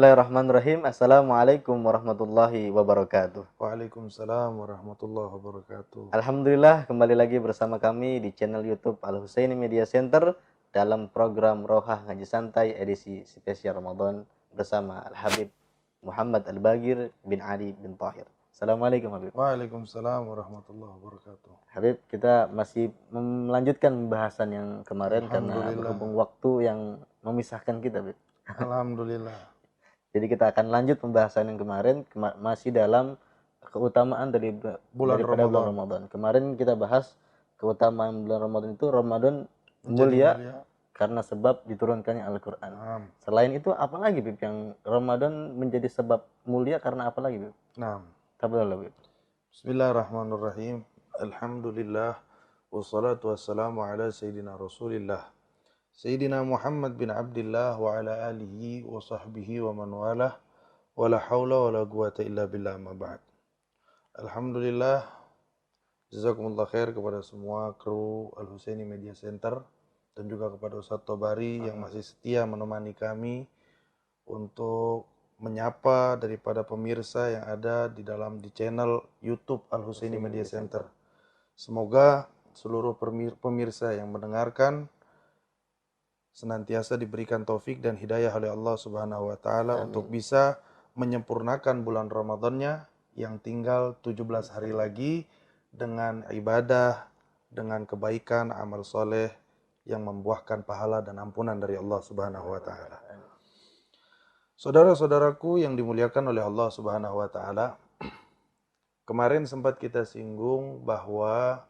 Bismillahirrahmanirrahim. Assalamualaikum warahmatullahi wabarakatuh. Waalaikumsalam warahmatullahi wabarakatuh. Alhamdulillah kembali lagi bersama kami di channel YouTube Al Husaini Media Center dalam program Rohah Ngaji Santai edisi spesial Ramadan bersama Al Habib Muhammad Al Bagir bin Ali bin Tahir. Assalamualaikum Habib. Waalaikumsalam warahmatullahi wabarakatuh. Habib, kita masih melanjutkan pembahasan yang kemarin karena Alhamdulillah. berhubung waktu yang memisahkan kita, Habib. Alhamdulillah. Jadi kita akan lanjut pembahasan yang kemarin masih dalam keutamaan daripada bulan Ramadan. Kemarin kita bahas keutamaan bulan Ramadan itu Ramadan mulia karena sebab diturunkannya Al-Qur'an. Selain itu apa lagi, Bib, yang Ramadan menjadi sebab mulia karena apa lagi, Bib? Tafadhol, Bib. Bismillahirrahmanirrahim. Alhamdulillah wassalatu wassalamu ala sayyidina Rasulillah. Sayyidina Muhammad bin Abdullah wa ala alihi wa sahbihi wa man walah wa la hawla wa la quwata illa billah ma ba'd. Alhamdulillah, jazakumullah khair kepada semua kru Al Husaini Media Center dan juga kepada Ustadz Tobari yang masih setia menemani kami untuk menyapa daripada pemirsa yang ada di channel YouTube Al Husaini Media Center. Semoga seluruh pemirsa yang mendengarkan senantiasa diberikan taufik dan hidayah oleh Allah Subhanahu wa taala untuk bisa menyempurnakan bulan Ramadannya yang tinggal 17 hari lagi dengan ibadah, dengan kebaikan, amal soleh yang membuahkan pahala dan ampunan dari Allah Subhanahu wa taala. Saudara-saudaraku yang dimuliakan oleh Allah Subhanahu wa taala, kemarin sempat kita singgung bahwa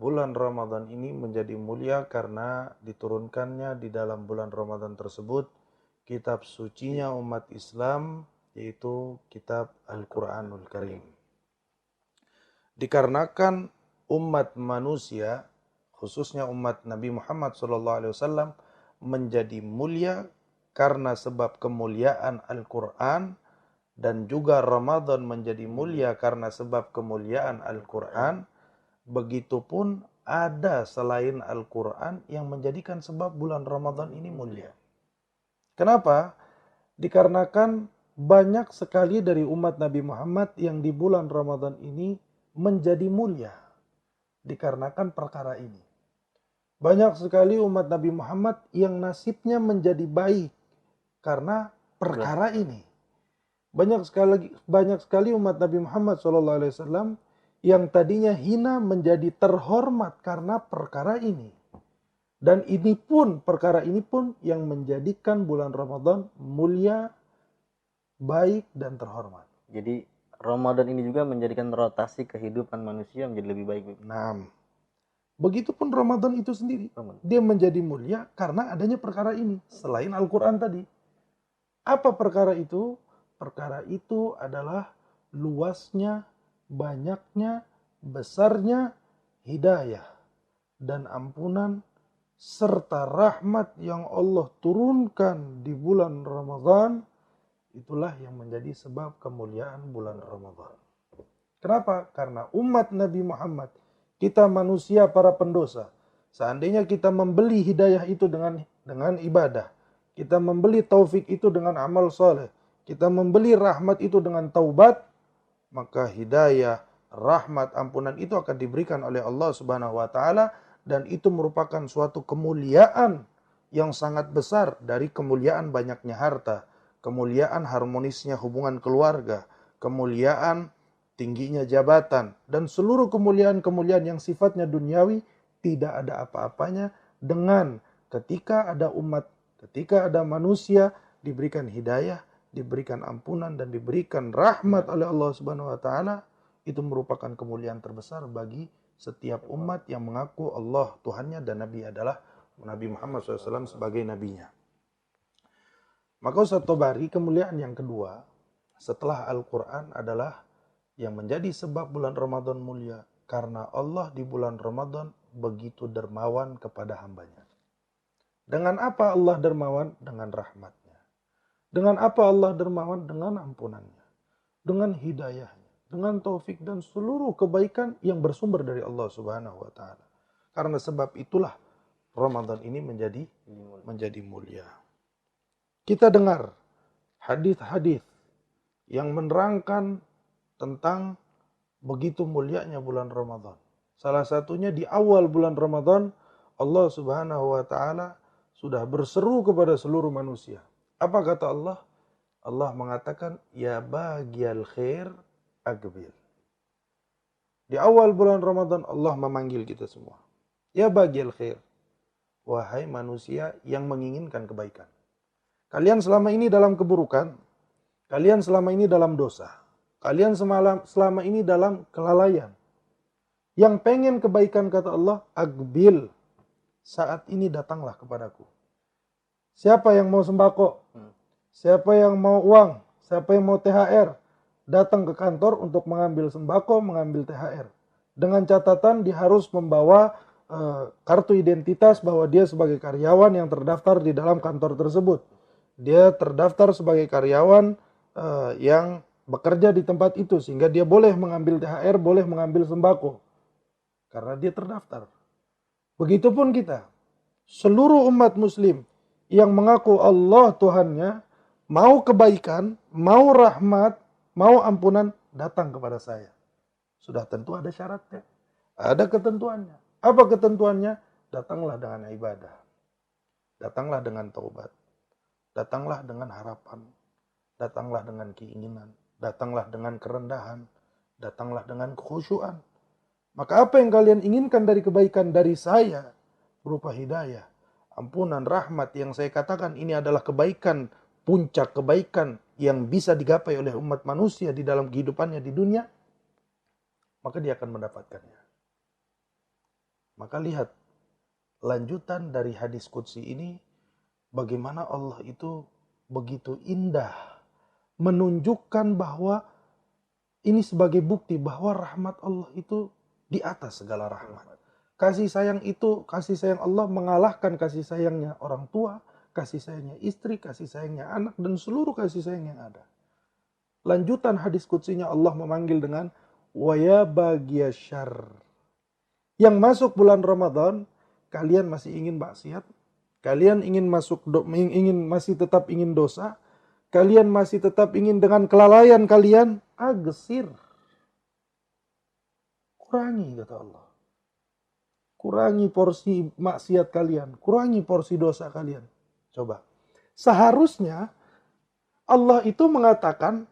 bulan Ramadan ini menjadi mulia karena diturunkannya di dalam bulan Ramadan tersebut kitab sucinya umat Islam, yaitu kitab Al-Quranul Karim. Dikarenakan umat manusia, khususnya umat Nabi Muhammad SAW, menjadi mulia karena sebab kemuliaan Al-Quran, dan juga Ramadan menjadi mulia karena sebab kemuliaan Al-Quran, begitupun ada selain Al-Quran yang menjadikan sebab bulan Ramadan ini mulia. Kenapa? Dikarenakan banyak sekali dari umat Nabi Muhammad yang di bulan Ramadan ini menjadi mulia dikarenakan perkara ini. Banyak sekali umat Nabi Muhammad yang nasibnya menjadi baik karena perkara ini. Banyak sekali umat Nabi Muhammad SAW yang tadinya hina menjadi terhormat karena perkara ini. Dan perkara ini pun yang menjadikan bulan Ramadan mulia, baik, dan terhormat. Jadi Ramadan ini juga menjadikan rotasi kehidupan manusia menjadi lebih baik. Nah, begitupun Ramadan itu sendiri. Dia menjadi mulia karena adanya perkara ini. Selain Al-Quran tadi. Apa perkara itu? Perkara itu adalah luasnya, banyaknya, besarnya hidayah dan ampunan serta rahmat yang Allah turunkan di bulan Ramadan. Itulah yang menjadi sebab kemuliaan bulan Ramadan. Kenapa? Karena umat Nabi Muhammad, kita manusia para pendosa, seandainya kita membeli hidayah itu dengan ibadah, kita membeli taufik itu dengan amal soleh, kita membeli rahmat itu dengan taubat, maka hidayah, rahmat, ampunan itu akan diberikan oleh Allah Subhanahu wa taala, dan itu merupakan suatu kemuliaan yang sangat besar dari kemuliaan banyaknya harta, kemuliaan harmonisnya hubungan keluarga, kemuliaan tingginya jabatan, dan seluruh kemuliaan-kemuliaan yang sifatnya duniawi tidak ada apa-apanya dengan ketika ada manusia diberikan hidayah, diberikan ampunan, dan diberikan rahmat oleh Allah Subhanahu wa taala. Itu merupakan kemuliaan terbesar bagi setiap umat yang mengaku Allah Tuhannya dan Nabi adalah Nabi Muhammad SAW sebagai nabinya. Maka Ustadz Tobari, kemuliaan yang kedua setelah Al-Quran adalah yang menjadi sebab bulan Ramadan mulia karena Allah di bulan Ramadan begitu dermawan kepada hambanya. Dengan apa Allah dermawan? Dengan rahmatnya. Dengan apa Allah dermawan? Dengan ampunannya, dengan hidayahnya, dengan taufik dan seluruh kebaikan yang bersumber dari Allah Subhanahu wa taala. Karena sebab itulah Ramadan ini menjadi mulia. Kita dengar hadis-hadis yang menerangkan tentang begitu mulianya bulan Ramadan. Salah satunya di awal bulan Ramadan, Allah Subhanahu wa taala sudah berseru kepada seluruh manusia. Apa kata Allah? Allah mengatakan, ya baghiyal khair aqbil. Di awal bulan Ramadan Allah memanggil kita semua. Ya baghiyal khair. Wahai manusia yang menginginkan kebaikan. Kalian selama ini dalam keburukan, kalian selama ini dalam dosa, kalian selama ini dalam kelalaian. Yang pengen kebaikan kata Allah, aqbil. Saat ini datanglah kepadaku. Siapa yang mau sembako? Siapa yang mau uang? Siapa yang mau THR? Datang ke kantor untuk mengambil sembako, mengambil THR. Dengan catatan dia harus membawa kartu identitas bahwa dia sebagai karyawan yang terdaftar di dalam kantor tersebut. Dia terdaftar sebagai karyawan yang bekerja di tempat itu sehingga dia boleh mengambil THR, boleh mengambil sembako. Karena dia terdaftar. Begitupun kita. Seluruh umat muslim yang mengaku Allah Tuhannya, mau kebaikan, mau rahmat, mau ampunan, datang kepada saya. Sudah tentu ada syaratnya. Ada ketentuannya. Apa ketentuannya? Datanglah dengan ibadah. Datanglah dengan taubat. Datanglah dengan harapan. Datanglah dengan keinginan. Datanglah dengan kerendahan. Datanglah dengan kekhusyuan. Maka apa yang kalian inginkan dari kebaikan dari saya, berupa hidayah, ampunan, rahmat, yang saya katakan ini adalah kebaikan, puncak kebaikan yang bisa digapai oleh umat manusia di dalam kehidupannya di dunia, maka dia akan mendapatkannya. Maka lihat lanjutan dari hadis qudsi ini, bagaimana Allah itu begitu indah menunjukkan bahwa ini sebagai bukti bahwa rahmat Allah itu di atas segala rahmat. Kasih sayang itu, kasih sayang Allah mengalahkan kasih sayangnya orang tua, kasih sayangnya istri, kasih sayangnya anak, dan seluruh kasih sayang yang ada. Lanjutan hadis qudsinya Allah memanggil dengan wa ya baghiyasyarr. Yang masuk bulan Ramadan, kalian masih ingin maksiat, kalian ingin masih tetap ingin dosa, kalian masih tetap ingin dengan kelalaian kalian, agsir. Kurangi kata Allah. Kurangi porsi maksiat kalian, kurangi porsi dosa kalian. Coba. Seharusnya Allah itu mengatakan,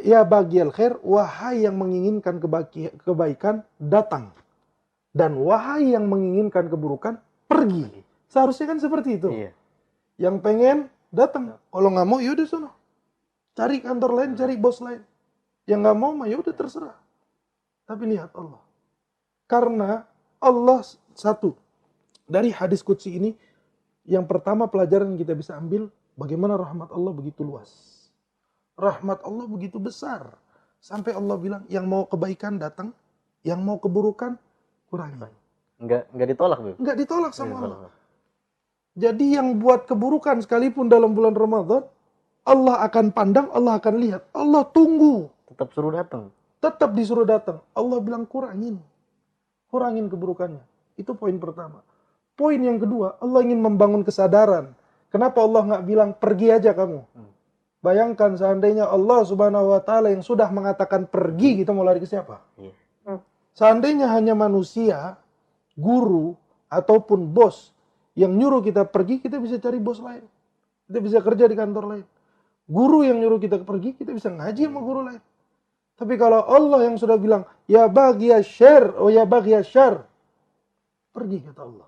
ya baghiyal khair, wahai yang menginginkan kebaikan, datang. Dan wahai yang menginginkan keburukan, pergi. Seharusnya kan seperti itu. Iya. Yang pengen, datang. Kalau nggak mau, yaudah sono. Cari kantor lain, cari bos lain. Yang nggak mau, yaudah terserah. Tapi lihat Allah. Karena Allah satu. Dari hadis qudsi ini, yang pertama pelajaran yang kita bisa ambil, bagaimana rahmat Allah begitu luas. Rahmat Allah begitu besar. Sampai Allah bilang, yang mau kebaikan datang, yang mau keburukan, kurangi. Enggak ditolak, Beb? Enggak ditolak sama Allah. Jadi yang buat keburukan sekalipun dalam bulan Ramadan, Allah akan pandang, Allah akan lihat. Allah tunggu. Tetap suruh datang. Tetap disuruh datang. Allah bilang kurangin. Kurangin keburukannya. Itu poin pertama. Poin yang kedua, Allah ingin membangun kesadaran. Kenapa Allah nggak bilang pergi aja kamu? Bayangkan seandainya Allah Subhanahu wa taala yang sudah mengatakan pergi, kita mau lari ke siapa? Seandainya hanya manusia, guru ataupun bos yang nyuruh kita pergi, kita bisa cari bos lain. Kita bisa kerja di kantor lain. Guru yang nyuruh kita pergi, kita bisa ngaji sama guru lain. Tapi kalau Allah yang sudah bilang, ya baghiyasyarr, oh ya baghiyasyarr, pergi kata Allah.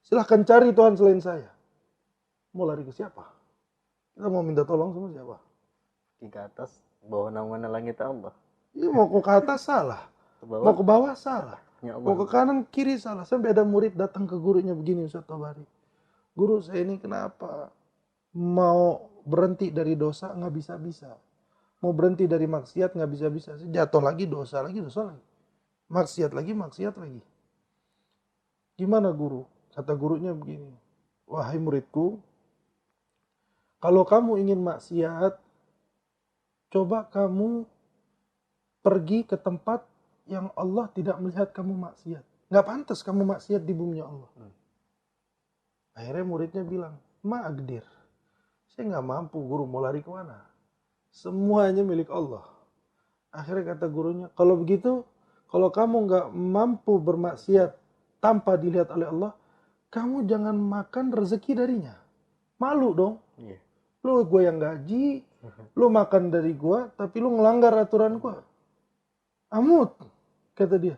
Silahkan cari Tuhan selain saya. Mau lari ke siapa? Kita mau minta tolong sama siapa? Di atas, bawah naungan langit Allah. Iya, mau ke atas salah. Mau ke bawah salah. Ya mau ke kanan kiri salah. Sampai ada murid datang ke gurunya begini, Ustaz Tabari. Guru, saya ini kenapa mau berhenti dari dosa nggak bisa-bisa. Mau berhenti dari maksiat nggak bisa-bisa. Jatuh lagi, dosa lagi, dosa lagi. Maksiat lagi, maksiat lagi. Gimana guru? Kata gurunya begini. Wahai muridku, kalau kamu ingin maksiat, coba kamu pergi ke tempat yang Allah tidak melihat kamu maksiat. Nggak pantas kamu maksiat di bumi Allah. Akhirnya muridnya bilang, ma'agdir. Saya nggak mampu, guru, mau lari kemana? Semuanya milik Allah. Akhirnya kata gurunya, kalau begitu, kalau kamu nggak mampu bermaksiat tanpa dilihat oleh Allah, kamu jangan makan rezeki darinya. Malu dong. Iya. Lu gue yang gaji, lu makan dari gue, tapi lu ngelanggar aturan gue. Amut, kata dia.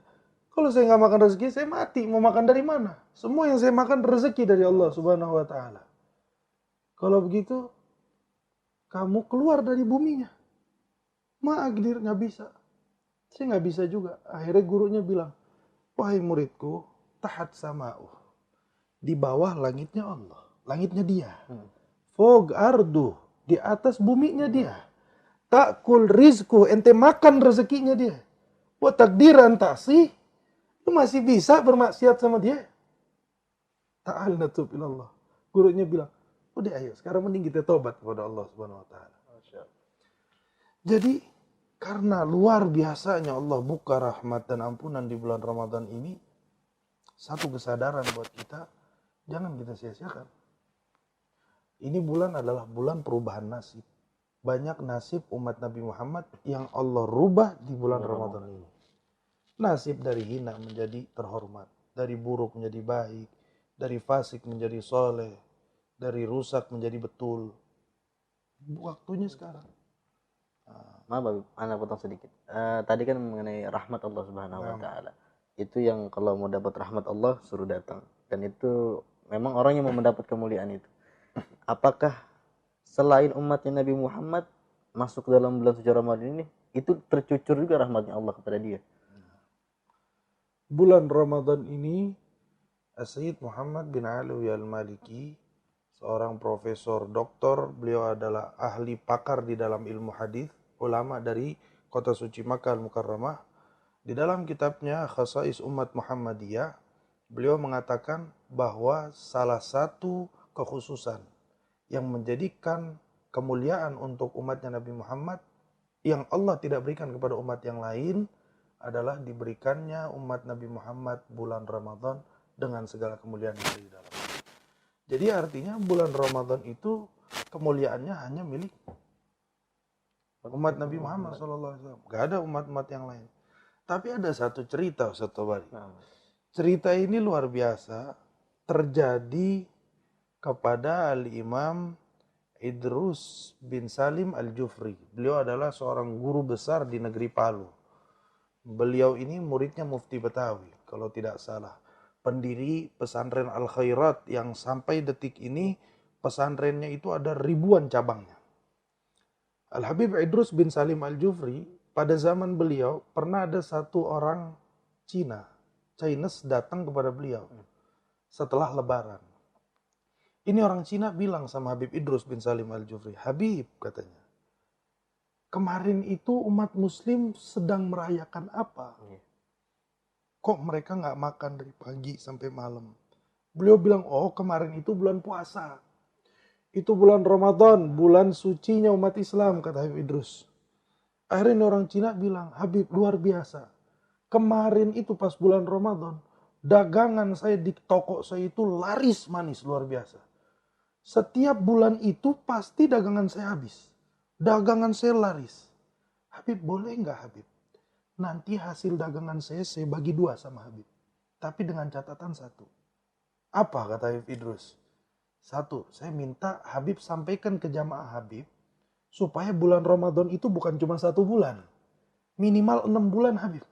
Kalau saya nggak makan rezeki, saya mati. Mau makan dari mana? Semua yang saya makan rezeki dari Allah Subhanahu wa Ta'ala. Kalau begitu, kamu keluar dari buminya. Ma'agdir, nggak bisa. Saya nggak bisa juga. Akhirnya gurunya bilang, wahai muridku, tahat sama'u. Di bawah langitnya Allah. Langitnya dia. Fog ardu. Di atas buminya dia. Takul rizku. Ente makan rezekinya dia. Wa takdiran taksih. Lu masih bisa bermaksiat sama dia? Ta'al natub ilallah. Gurunya bilang, udah ayo sekarang mending kita tobat kepada Allah Subhanahu wa Ta'ala. Jadi karena luar biasanya Allah buka rahmat dan ampunan di bulan Ramadan ini, satu kesadaran buat kita, jangan kita sia-siakan. Ini bulan adalah bulan perubahan nasib. Banyak nasib umat Nabi Muhammad yang Allah rubah di bulan Ramadan ini. Nasib dari hina menjadi terhormat, dari buruk menjadi baik, dari fasik menjadi soleh, dari rusak menjadi betul. Waktunya sekarang. Maaf, anak potong sedikit. Tadi kan mengenai rahmat Allah Subhanahu wa Ta'ala. Itu yang kalau mau dapat rahmat Allah suruh datang. Dan itu memang orang yang mau mendapat kemuliaan itu. Apakah selain umatnya Nabi Muhammad masuk dalam bulan suci Ramadan ini, itu tercucur juga rahmatnya Allah kepada dia? Bulan Ramadan ini, Sayyid Muhammad bin Alwi al-Maliki, seorang profesor doktor, beliau adalah ahli pakar di dalam ilmu hadis, ulama dari kota suci Makkah al-Mukarramah. Di dalam kitabnya Khasais Umat Muhammadiyah, beliau mengatakan bahwa salah satu kekhususan yang menjadikan kemuliaan untuk umatnya Nabi Muhammad yang Allah tidak berikan kepada umat yang lain adalah diberikannya umat Nabi Muhammad bulan Ramadan dengan segala kemuliaan yang ada di dalam. Jadi artinya bulan Ramadan itu kemuliaannya hanya milik umat Nabi Muhammad SAW. Gak ada umat-umat yang lain. Tapi ada satu cerita Ustaz Tobari. Cerita ini luar biasa. Terjadi kepada Al-Imam Idrus bin Salim Al-Jufri. Beliau adalah seorang guru besar di negeri Palu. Beliau ini muridnya Mufti Betawi, kalau tidak salah. Pendiri pesantren Al-Khairat yang sampai detik ini pesantrennya itu ada ribuan cabangnya. Al-Habib Idrus bin Salim Al-Jufri, pada zaman beliau pernah ada satu orang Chinese datang kepada beliau setelah lebaran. Ini orang Cina bilang sama Habib Idrus bin Salim Al-Jufri, Habib katanya, kemarin itu umat muslim sedang merayakan apa? Kok mereka nggak makan dari pagi sampai malam? Beliau bilang, oh kemarin itu bulan puasa. Itu bulan Ramadan, bulan sucinya umat Islam, kata Habib Idrus. Akhirnya orang Cina bilang, Habib luar biasa. Kemarin itu pas bulan Ramadan, dagangan saya di toko saya itu laris manis luar biasa. Setiap bulan itu pasti dagangan saya habis. Dagangan saya laris. Habib boleh nggak Habib? Nanti hasil dagangan saya bagi 2 sama Habib. Tapi dengan catatan satu. Apa kata Habib Idrus? Satu, saya minta Habib sampaikan ke jamaah Habib. Supaya bulan Ramadan itu bukan cuma 1 bulan. Minimal 6 bulan Habib.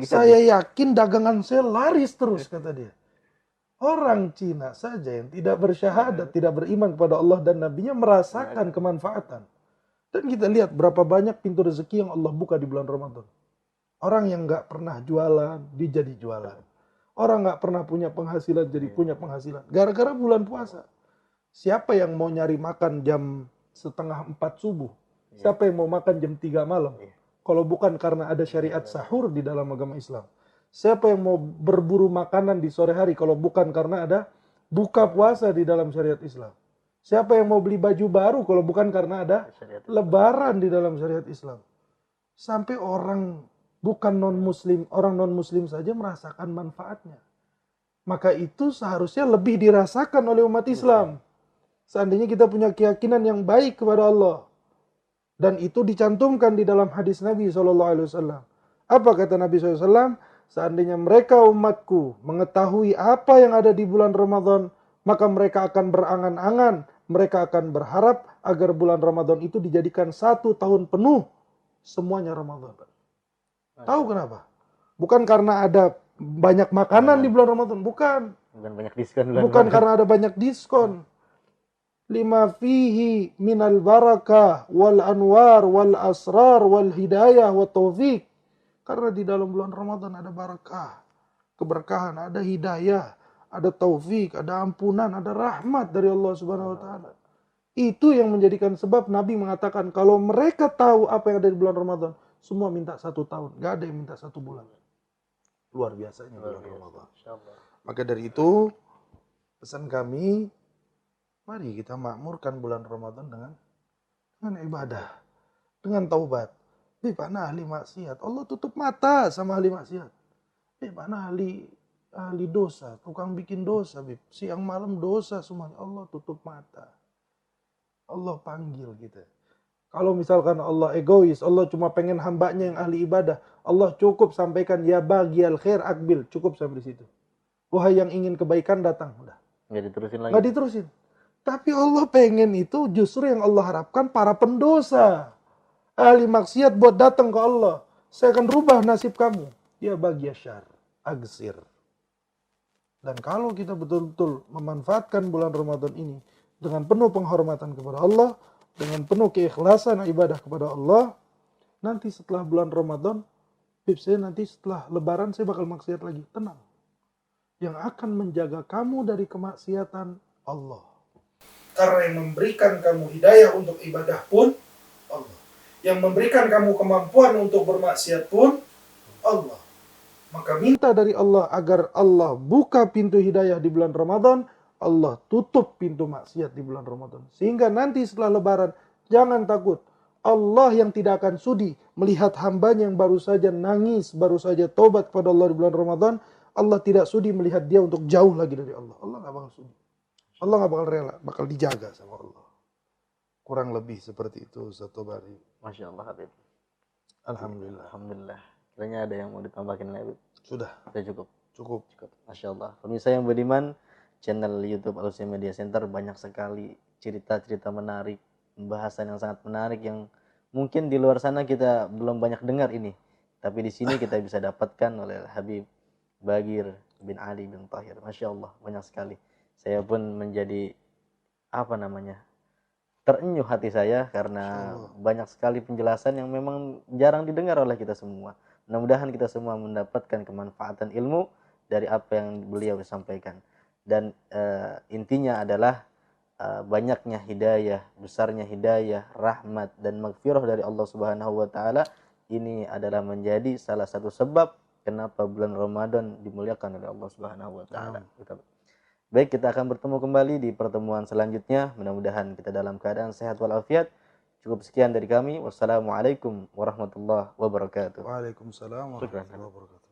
Saya yakin dagangan saya laris terus kata dia. Orang Cina saja yang tidak bersyahadat, tidak beriman kepada Allah dan Nabi-Nya merasakan kemanfaatan. Dan kita lihat berapa banyak pintu rezeki yang Allah buka di bulan Ramadan. Orang yang nggak pernah jualan, dia jadi jualan. Orang nggak pernah punya penghasilan, jadi punya penghasilan. Gara-gara bulan puasa. Siapa yang mau nyari makan jam 3:30 subuh? Siapa yang mau makan jam 3 malam? Kalau bukan karena ada syariat sahur di dalam agama Islam. Siapa yang mau berburu makanan di sore hari? Kalau bukan karena ada buka puasa di dalam syariat Islam. Siapa yang mau beli baju baru kalau bukan karena ada lebaran di dalam syariat Islam. Sampai orang bukan non-muslim, orang non-muslim saja merasakan manfaatnya. Maka itu seharusnya lebih dirasakan oleh umat Islam. seandainya kita punya keyakinan yang baik kepada Allah. Dan itu dicantumkan di dalam hadis Nabi SAW. Apa kata Nabi SAW? Seandainya mereka umatku mengetahui apa yang ada di bulan Ramadan, maka mereka akan berangan-angan, mereka akan berharap agar bulan Ramadan itu dijadikan 1 tahun penuh semuanya Ramadan. Tahu kenapa? Bukan karena ada banyak makanan di bulan Ramadan, bukan. Bukan banyak diskon. Bukan karena ada banyak diskon. Lima fihi minal barakah wal anwar wal asrar wal hidayah wa taufiq. Karena di dalam bulan Ramadan ada barakah, keberkahan, ada hidayah, ada taufik, ada ampunan, ada rahmat dari Allah Subhanahu wa taala. Itu yang menjadikan sebab Nabi mengatakan kalau mereka tahu apa yang ada di bulan Ramadan, semua minta 1 tahun, gak ada yang minta 1 bulan. Luar biasanya bulan Ramadan. Maka dari itu pesan kami, mari kita makmurkan bulan Ramadan dengan ibadah, dengan taubat. Mana ahli maksiat? Allah tutup mata sama ahli maksiat. Mana ahli dosa, tukang bikin dosa, siang malam dosa semuanya. Allah tutup mata. Allah panggil kita. Kalau misalkan Allah egois, Allah cuma pengen hambanya yang ahli ibadah, Allah cukup sampaikan ya baghiyal khair akbil, cukup sampai di situ. Wahai yang ingin kebaikan datang, udah. Nggak diterusin lagi. Nggak diterusin. Tapi Allah pengen itu justru yang Allah harapkan para pendosa, ahli maksiat buat datang ke Allah. Saya akan rubah nasib kamu. Ya baghiyal syar, agsir. Dan kalau kita betul-betul memanfaatkan bulan Ramadan ini dengan penuh penghormatan kepada Allah, dengan penuh keikhlasan ibadah kepada Allah, nanti setelah bulan Ramadan, saya nanti setelah Lebaran saya bakal maksiat lagi. Tenang. Yang akan menjaga kamu dari kemaksiatan Allah. Karena yang memberikan kamu hidayah untuk ibadah pun Allah. Yang memberikan kamu kemampuan untuk bermaksiat pun Allah. Maka minta dari Allah agar Allah buka pintu hidayah di bulan Ramadan, Allah tutup pintu maksiat di bulan Ramadan. Sehingga nanti setelah Lebaran, jangan takut. Allah yang tidak akan sudi melihat hambanya yang baru saja nangis, baru saja taubat kepada Allah di bulan Ramadan, Allah tidak sudi melihat dia untuk jauh lagi dari Allah. Allah gak bakal sudi. Allah gak bakal rela, bakal dijaga sama Allah. Kurang lebih seperti itu, Ustaz Bari. Masya Allah, Habib. Alhamdulillah. Alhamdulillah. Kayaknya ada yang mau ditambahin lagi. Sudah. Sudah cukup. Cukup. Masya Allah. Pemirsa yang beriman, channel YouTube Al-Husain Media Center banyak sekali cerita-cerita menarik, pembahasan yang sangat menarik yang mungkin di luar sana kita belum banyak dengar ini. Tapi di sini kita bisa dapatkan oleh Habib Baghir bin Ali bin Tahir. Masya Allah, banyak sekali. Saya pun menjadi terenyuh hati saya karena banyak sekali penjelasan yang memang jarang didengar oleh kita semua. Mudah-mudahan kita semua mendapatkan kemanfaatan ilmu dari apa yang beliau sampaikan. Dan intinya adalah banyaknya hidayah, besarnya hidayah, rahmat dan maghfirah dari Allah Subhanahu wa taala ini adalah menjadi salah satu sebab kenapa bulan Ramadan dimuliakan oleh Allah Subhanahu wa taala. Baik, kita akan bertemu kembali di pertemuan selanjutnya. Mudah-mudahan kita dalam keadaan sehat walafiat. Cukup sekian dari kami. Wassalamualaikum warahmatullahi wabarakatuh. Waalaikumsalam warahmatullahi wabarakatuh.